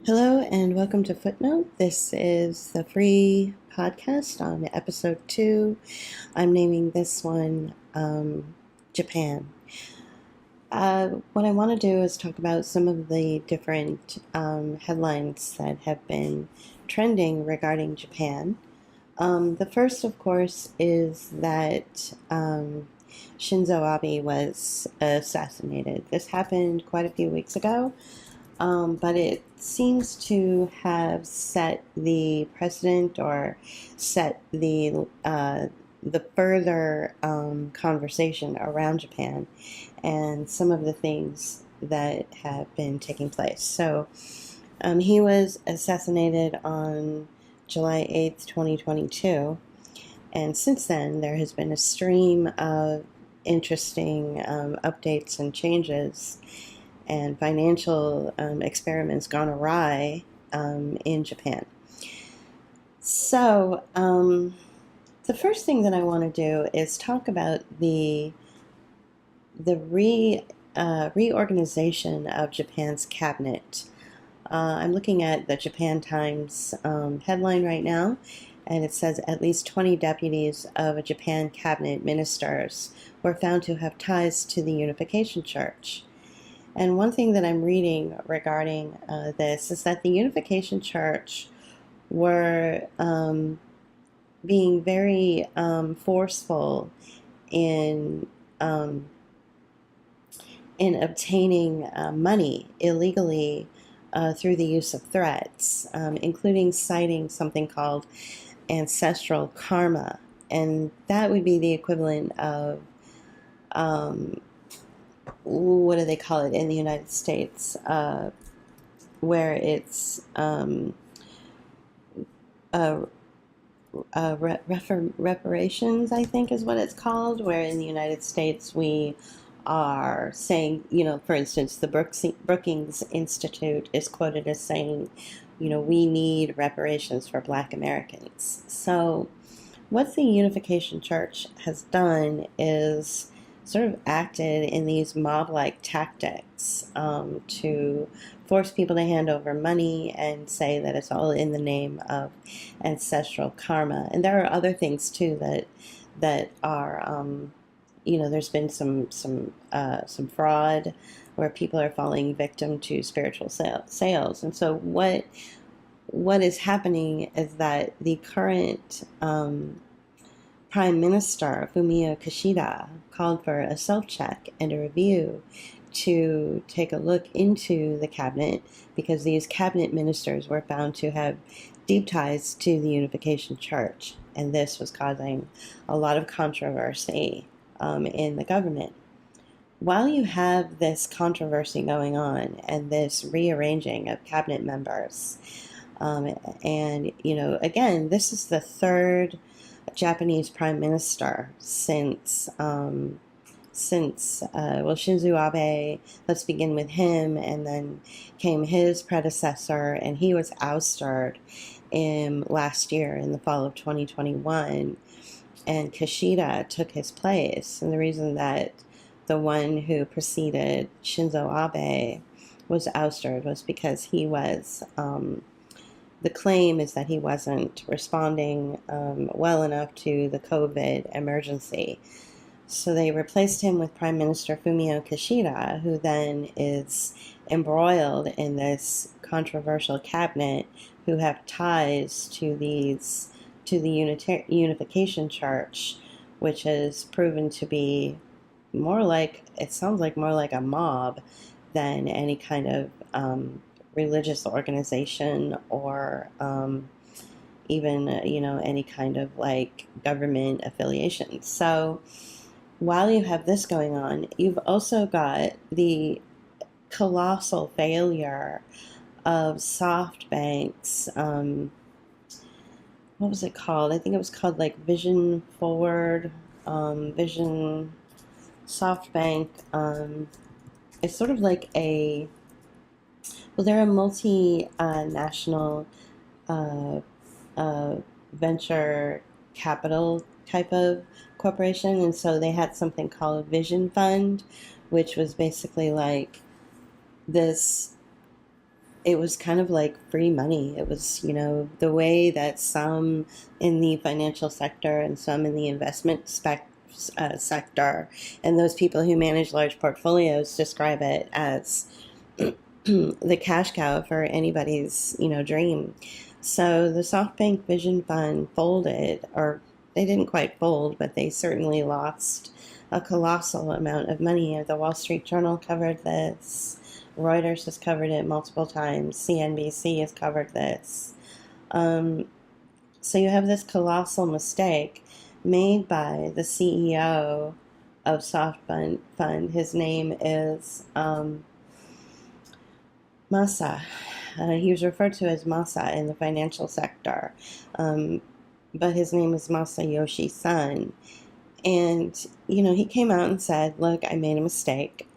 Hello and welcome to Footnote. This is the free podcast on episode 2. I'm naming this one Japan. What I want to do is talk about some of the different headlines that have been trending regarding Japan. The first, of course, is that Shinzo Abe was assassinated. This happened quite a few weeks ago. But it seems to have set the precedent or set the further conversation around Japan and some of the things that have been taking place. So he was assassinated on July 8th, 2022. And since then, there has been a stream of interesting updates and changes and financial experiments gone awry in Japan. So the first thing that I want to do is talk about the reorganization of Japan's cabinet. I'm looking at the Japan Times headline right now, and it says at least 20 deputies of a Japan cabinet ministers were found to have ties to the Unification Church. And one thing that I'm reading regarding this is that the Unification Church were being very forceful in um, in obtaining money illegally through the use of threats, including citing something called ancestral karma, and that would be the equivalent of what do they call it in the United States, where it's reparations, I think is what it's called, where in the United States we are saying, for instance, the Brookings Institute is quoted as saying, we need reparations for Black Americans. So what the Unification Church has done is sort of acted in these mob-like tactics to force people to hand over money and say that it's all in the name of ancestral karma. And there are other things too that are, there's been some fraud where people are falling victim to spiritual sales. And so what is happening is that the current Prime Minister Fumio Kishida called for a self-check and a review to take a look into the cabinet because these cabinet ministers were found to have deep ties to the Unification Church, and this was causing a lot of controversy in the government. While you have this controversy going on and this rearranging of cabinet members, and again, this is the third Japanese prime minister since Shinzo Abe. Let's begin with him, and then came his predecessor, and he was ousted last year in the fall of 2021, and Kishida took his place. And the reason that the one who preceded Shinzo Abe was ousted was because he was the claim is that he wasn't responding well enough to the COVID emergency. So they replaced him with Prime Minister Fumio Kishida, who then is embroiled in this controversial cabinet, who have ties to the Unification Church, which is proven to be it sounds like more like a mob than any kind of religious organization or even any kind of like government affiliation. So while you have this going on, you've also got the colossal failure of SoftBank's what was it called? I think it was called like Vision Forward, Vision SoftBank. It's sort of like they're a multinational venture capital type of corporation, and so they had something called Vision Fund, which was basically like this it was kind of like free money. It was, the way that some in the financial sector and some in the sector and those people who manage large portfolios describe it as the cash cow for anybody's, dream. So the SoftBank Vision Fund folded, or they didn't quite fold, but they certainly lost a colossal amount of money. The Wall Street Journal covered this. Reuters has covered it multiple times. CNBC has covered this. So you have this colossal mistake made by the CEO of SoftBank. His name is Masa. He was referred to as Masa in the financial sector, but his name is Masayoshi Son. And, he came out and said, look, I made a mistake.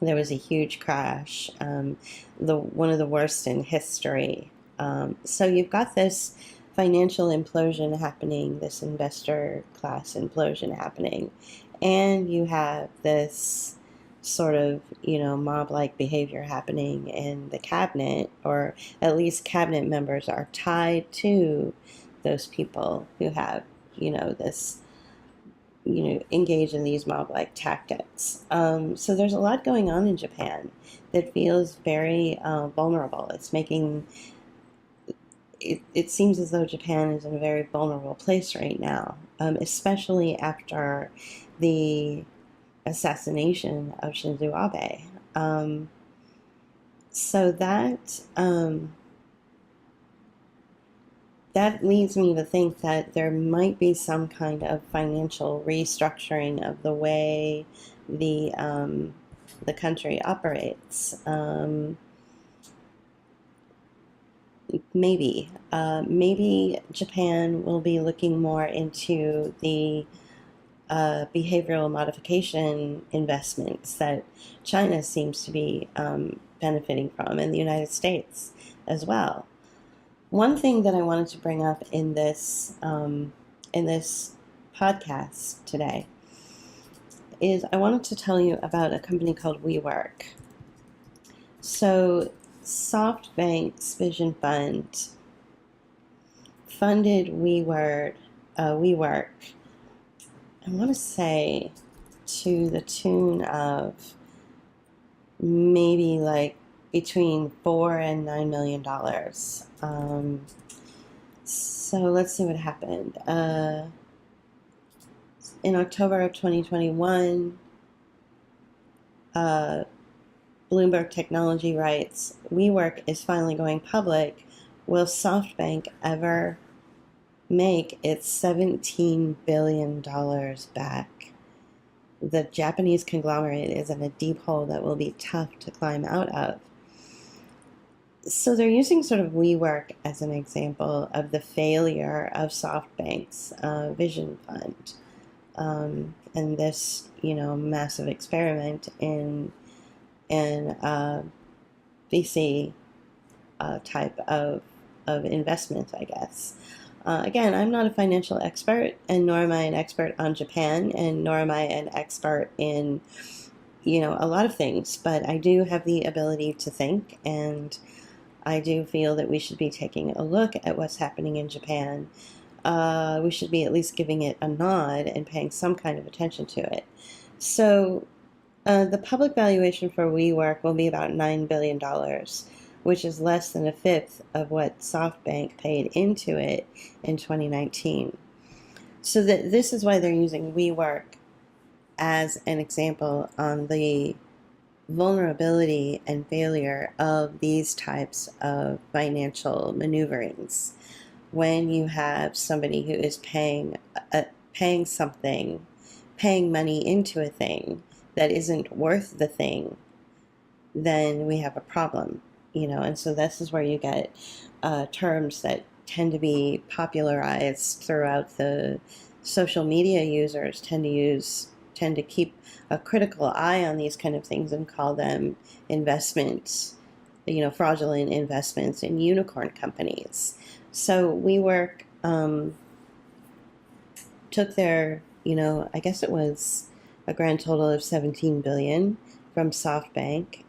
There was a huge crash, one of the worst in history. So you've got this financial implosion happening, this investor class implosion happening, and you have this sort of, mob-like behavior happening in the cabinet, or at least cabinet members are tied to those people who have, this, engage in these mob-like tactics. So there's a lot going on in Japan that feels very vulnerable. It seems as though Japan is in a very vulnerable place right now, especially after the assassination of Shinzo Abe. So that leads me to think that there might be some kind of financial restructuring of the way the country operates. Maybe Japan will be looking more into the behavioral modification investments that China seems to be benefiting from, and the United States as well. One thing that I wanted to bring up in this podcast today is I wanted to tell you about a company called WeWork. So SoftBank's Vision Fund funded WeWork, I want to say to the tune of maybe like between $4 and $9 million. So let's see what happened. In October of 2021, Bloomberg Technology writes, WeWork is finally going public. Will SoftBank ever make its $17 billion back? The Japanese conglomerate is in a deep hole that will be tough to climb out of. So they're using sort of WeWork as an example of the failure of SoftBank's Vision Fund, and this, massive experiment in VC type of investment, I guess. Again, I'm not a financial expert, and nor am I an expert on Japan, and nor am I an expert in, a lot of things, but I do have the ability to think, and I do feel that we should be taking a look at what's happening in Japan. We should be at least giving it a nod and paying some kind of attention to it. So the public valuation for WeWork will be about $9 billion, which is less than a fifth of what SoftBank paid into it in 2019. So this is why they're using WeWork as an example on the vulnerability and failure of these types of financial maneuverings. When you have somebody who is paying money into a thing that isn't worth the thing, then we have a problem, and so this is where you get terms that tend to be popularized throughout the social media users tend to keep a critical eye on these kind of things and call them investments, fraudulent investments in unicorn companies. So WeWork took their, I guess it was a grand total of $17 billion from SoftBank.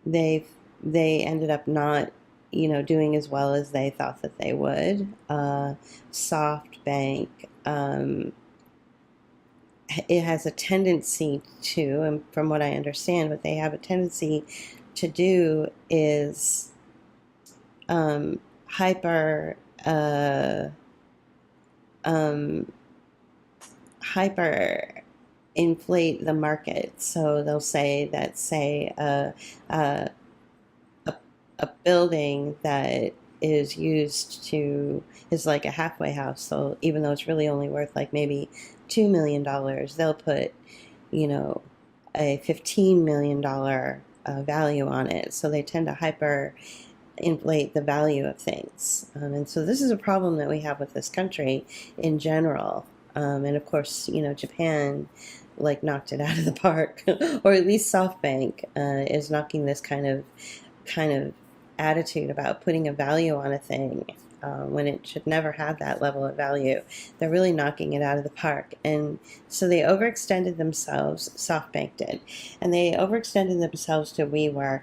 they they ended up not, doing as well as they thought that they would. SoftBank, it has a tendency to, and from what I understand, what they have a tendency to do is hyper um, hyper inflate the market. So they'll say that, say, a, a building that is like a halfway house. So even though it's really only worth like maybe $2 million, they'll put, you know, a $15 million value on it. So they tend to hyper inflate the value of things. And so this is a problem that we have with this country in general. And of course, Japan like knocked it out of the park, or at least SoftBank is knocking this kind of attitude about putting a value on a thing when it should never have that level of value. They're really knocking it out of the park. And so they overextended themselves, SoftBank did, and they overextended themselves to WeWork.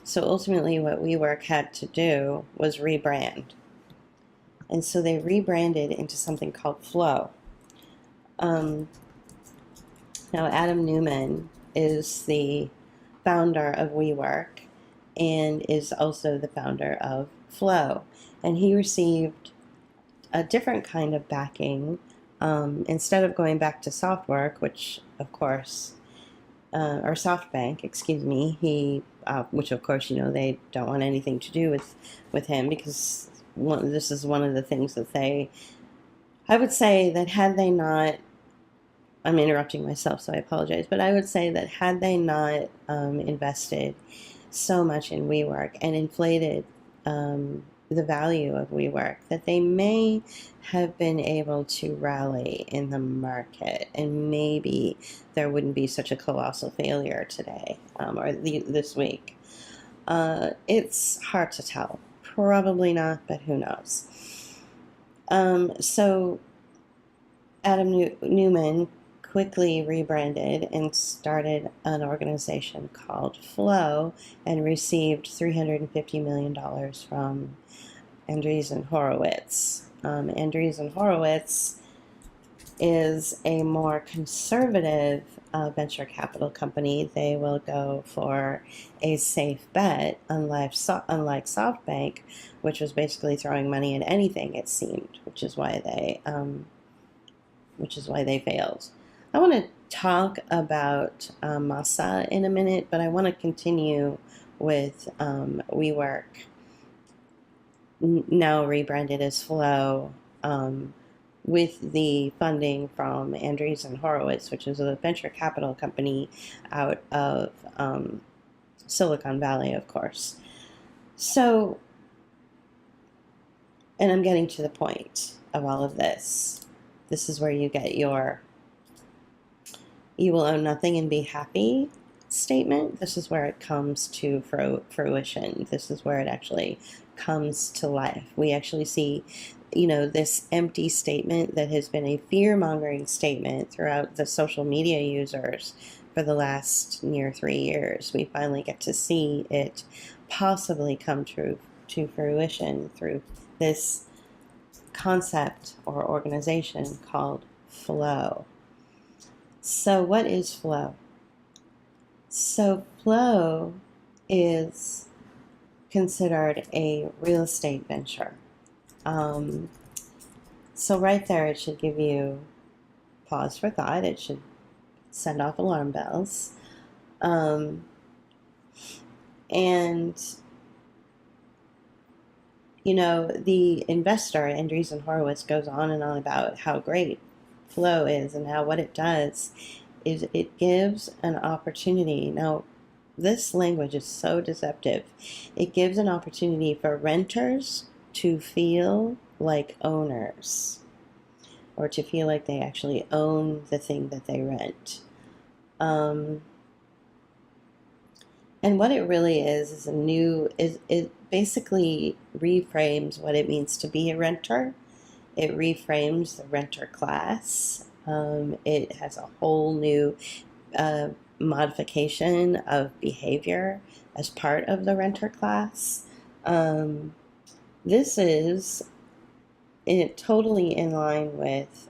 So ultimately, what WeWork had to do was rebrand. And so they rebranded into something called Flow. Um, Now, Adam Newman is the founder of WeWork and is also the founder of Flow. And he received a different kind of backing. Instead of going back to SoftWork, which of course, or SoftBank, excuse me, which of course, they don't want anything to do with him, because this is one of the things that I would say that had they not, I'm interrupting myself, so I apologize, but I would say that had they not invested so much in WeWork and inflated the value of WeWork, that they may have been able to rally in the market, and maybe there wouldn't be such a colossal failure today or this week. It's hard to tell. Probably not, but who knows? So Adam Newman quickly rebranded and started an organization called Flow and received $350 million from Andreessen Horowitz. Andreessen Horowitz is a more conservative venture capital company. They will go for a safe bet, unlike SoftBank, which was basically throwing money at anything, it seemed, which is why they failed. I want to talk about Masa in a minute, but I want to continue with WeWork, now rebranded as Flow, with the funding from Andreessen Horowitz, which is a venture capital company out of Silicon Valley, of course. So, and I'm getting to the point of all of this. This is where you get your "you will own nothing and be happy" statement. This is where it comes to fruition. This is where it actually comes to life. We actually see, this empty statement that has been a fear-mongering statement throughout the social media users for the last near 3 years. We finally get to see it possibly come to fruition through this concept or organization called Flow. So what is Flow? So Flow is considered a real estate venture. So right there, it should give you pause for thought. It should send off alarm bells. And, the investor, Andreessen Horowitz, goes on and on about how great Flow is and how what it does is it gives an opportunity. Now, this language is so deceptive. It gives an opportunity for renters to feel like owners, or to feel like they actually own the thing that they rent. And what it really is it basically reframes what it means to be a renter. It reframes the renter class. It has a whole new modification of behavior as part of the renter class. This is totally in line with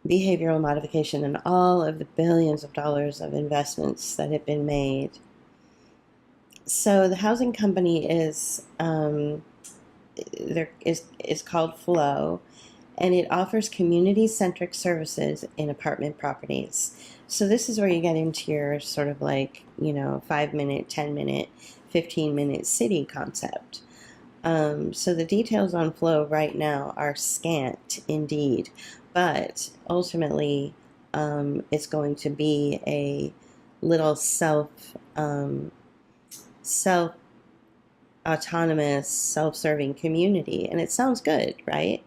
behavioral modification and all of the billions of dollars of investments that have been made. So the housing company is called Flow, and it offers community-centric services in apartment properties. So this is where you get into your sort of like, 5-minute, 10-minute, 15-minute city concept. So the details on Flow right now are scant indeed, but ultimately it's going to be a little self-autonomous, self-serving community, and it sounds good, right?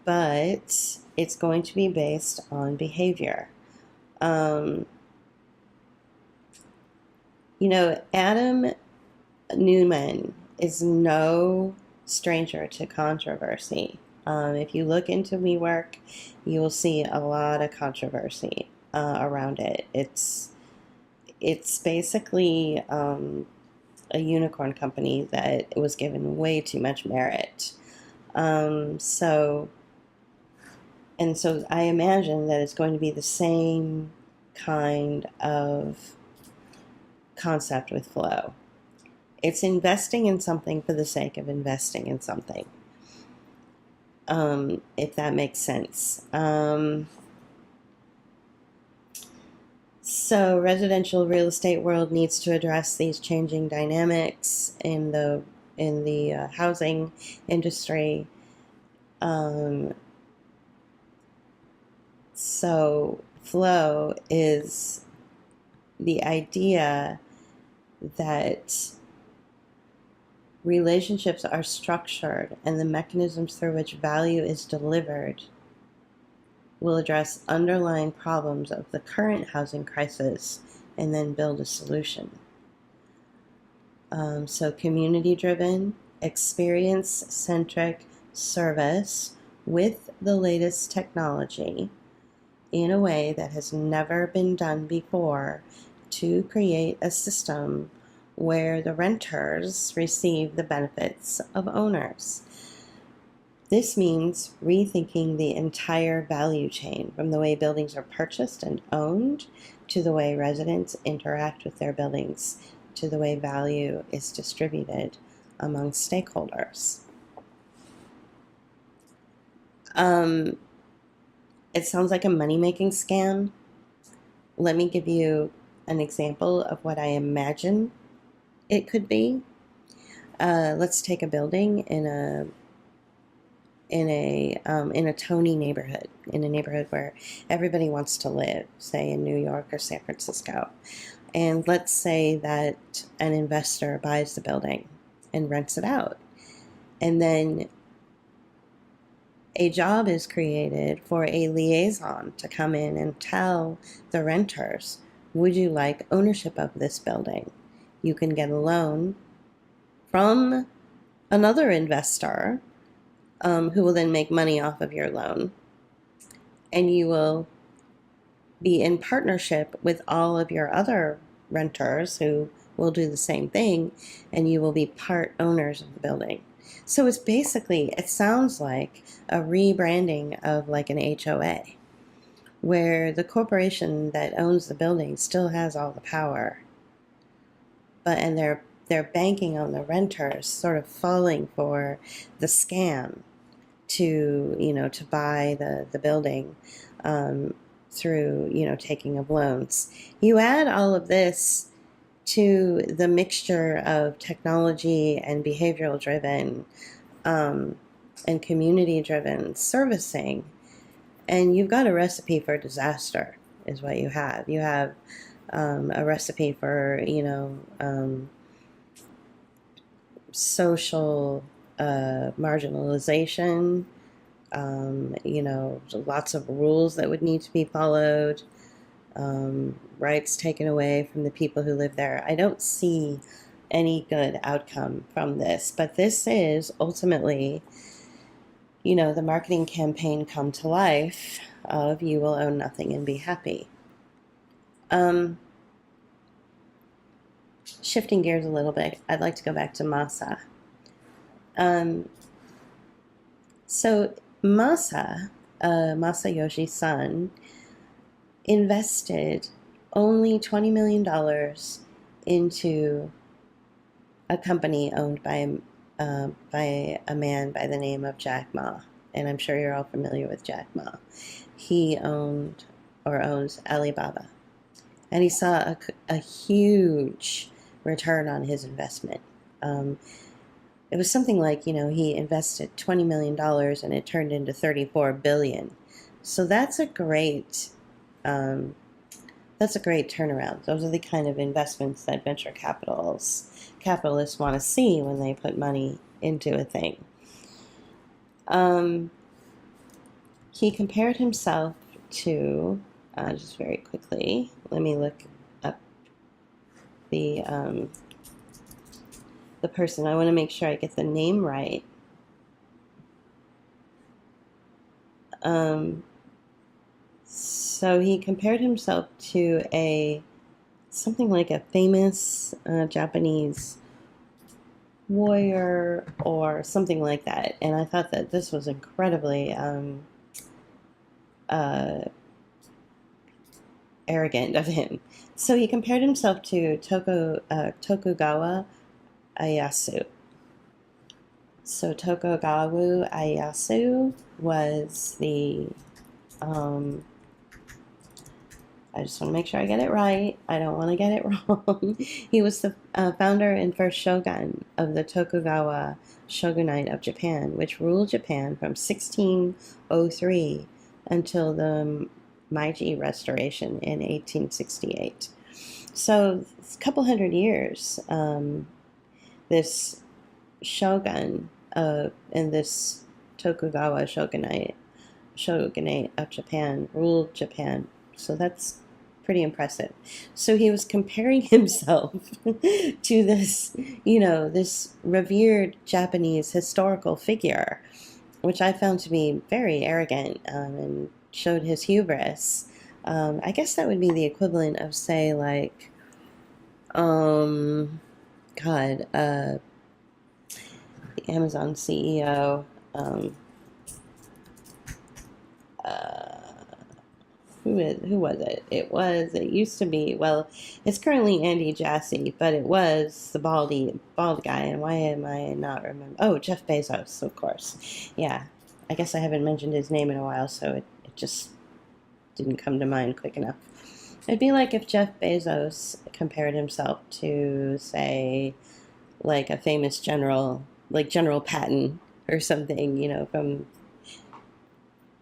But it's going to be based on behavior. Adam Newman is no stranger to controversy. If you look into WeWork, you will see a lot of controversy around it. It's basically a unicorn company that was given way too much merit. So I imagine that it's going to be the same kind of concept with Flow. It's investing in something for the sake of investing in something, if that makes sense. So residential real estate world needs to address these changing dynamics in the housing industry. So Flow is the idea that relationships are structured and the mechanisms through which value is delivered will address underlying problems of the current housing crisis and then build a solution. So community-driven, experience-centric service with the latest technology in a way that has never been done before to create a system where the renters receive the benefits of owners. This means rethinking the entire value chain, from the way buildings are purchased and owned, to the way residents interact with their buildings, to the way value is distributed among stakeholders. It sounds like a money-making scam. Let me give you an example of what I imagine it could be. Let's take a building in a Tony neighborhood, in a neighborhood where everybody wants to live, say in New York or San Francisco. And let's say that an investor buys the building and rents it out. And then a job is created for a liaison to come in and tell the renters, would you like ownership of this building? You can get a loan from another investor who will then make money off of your loan. And you will be in partnership with all of your other renters who will do the same thing, and you will be part owners of the building. So it's basically, it sounds like a rebranding of like an HOA, where the corporation that owns the building still has all the power, and they're banking on the renters sort of falling for the scam to buy the building through taking of loans. You add all of this to the mixture of technology and behavioral driven and community driven servicing, and you've got a recipe for disaster is what you have. You have a recipe for social marginalization, lots of rules that would need to be followed, rights taken away from the people who live there. I don't see any good outcome from this, but this is ultimately, the marketing campaign come to life of You Will Own Nothing and Be Happy. Um, Shifting gears a little bit, I'd like to go back to Masa. So Masa, Masayoshi Son, invested only $20 million into a company owned by a man by the name of Jack Ma. And I'm sure you're all familiar with Jack Ma. He owned or owns Alibaba. And he saw a huge return on his investment. It was something like, he invested $20 million and it turned into $34 billion. So that's a great turnaround. Those are the kind of investments that venture capitalists want to see when they put money into a thing. He compared himself to, just very quickly, let me look up the person. I want to make sure I get the name right. So he compared himself to something like a famous Japanese warrior or something like that. And I thought that this was incredibly arrogant of him. So he compared himself to Tokugawa Ieyasu. So Tokugawa Ieyasu was the I just want to make sure I get it right. I don't want to get it wrong. He was the founder and first shogun of the Tokugawa shogunate of Japan, which ruled Japan from 1603 until the Meiji Restoration in 1868. So a couple hundred years, this shogun in this Tokugawa shogunate of Japan ruled Japan. So that's pretty impressive. So he was comparing himself to this, this revered Japanese historical figure, which I found to be very arrogant and showed his hubris. I guess that would be the equivalent of, say, like, the Amazon CEO, who was it? It used to be, well, it's currently Andy Jassy, but it was the bald guy, and why am I not remember? Oh, Jeff Bezos, of course. Yeah, I guess I haven't mentioned his name in a while, so it just didn't come to mind quick enough. It'd be like if Jeff Bezos compared himself to, say, like a famous general, like General Patton or something,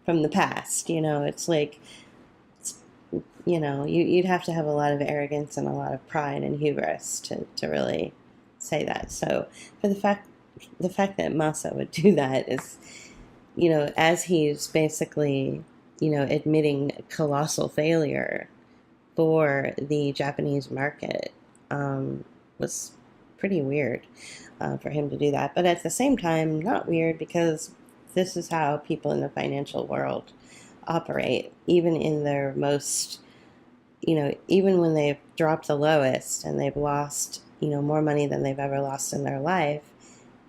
from the past. It's like, you'd have to have a lot of arrogance and a lot of pride and hubris to really say that. So for the fact that Masa would do that is, as he's basically, admitting colossal failure for the Japanese market, was pretty weird for him to do that. But at the same time, not weird, because this is how people in the financial world operate, even in their most, even when they've dropped the lowest and they've lost, more money than they've ever lost in their life,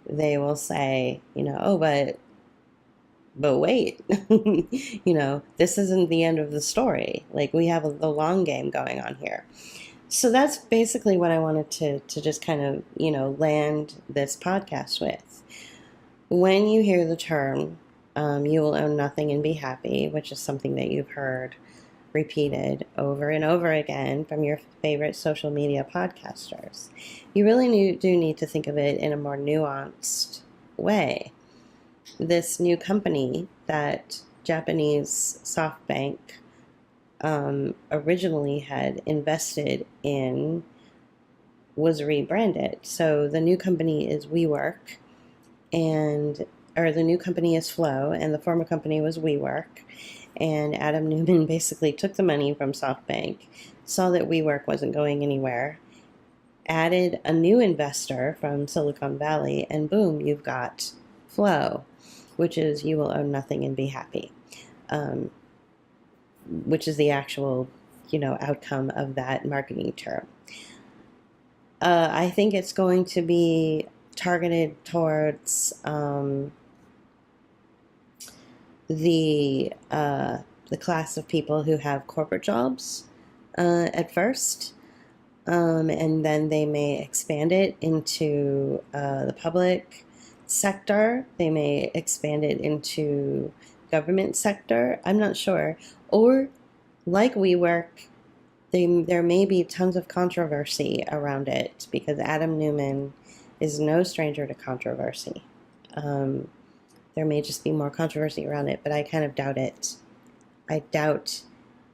they will say, oh, but wait, this isn't the end of the story. Like, we have the long game going on here. So that's basically what I wanted to just kind of, land this podcast with. When you hear the term, you will own nothing and be happy, which is something that you've heard repeated over and over again from your favorite social media podcasters, you really do need to think of it in a more nuanced way. This new company that Japanese SoftBank originally had invested in was rebranded. So the new company is WeWork, or the new company is Flow, and the former company was WeWork. And Adam Neumann basically took the money from SoftBank, saw that WeWork wasn't going anywhere, added a new investor from Silicon Valley, and boom, you've got Flow, which is You Will Own Nothing and Be Happy. which is the actual, outcome of that marketing term. I think it's going to be targeted towards the class of people who have corporate jobs at first, and then they may expand it into the public sector. They may expand it into government sector. I'm not sure. Or like WeWork, there may be tons of controversy around it because Adam Newman is no stranger to controversy. There may just be more controversy around it, but I kind of doubt it. I doubt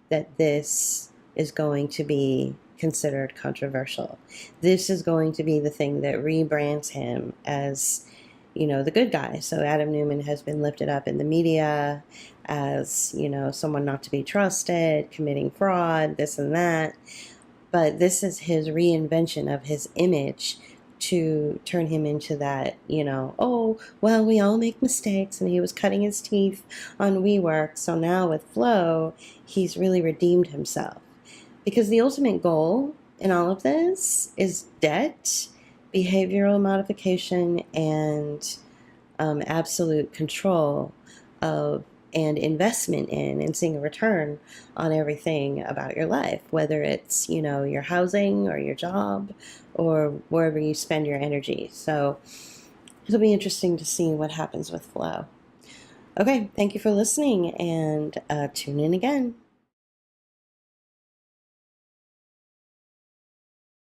that this is going to be considered controversial. This is going to be the thing that rebrands him as, the good guy. So Adam Newman has been lifted up in the media as, someone not to be trusted, committing fraud, this and that. But this is his reinvention of his image to turn him into that, oh, well, we all make mistakes, and he was cutting his teeth on WeWork. So now with Flow, he's really redeemed himself. Because the ultimate goal in all of this is debt, behavioral modification, and absolute control of and investment in and seeing a return on everything about your life, whether it's, your housing or your job or wherever you spend your energy. So it'll be interesting to see what happens with Flow. Okay, thank you for listening, and tune in again.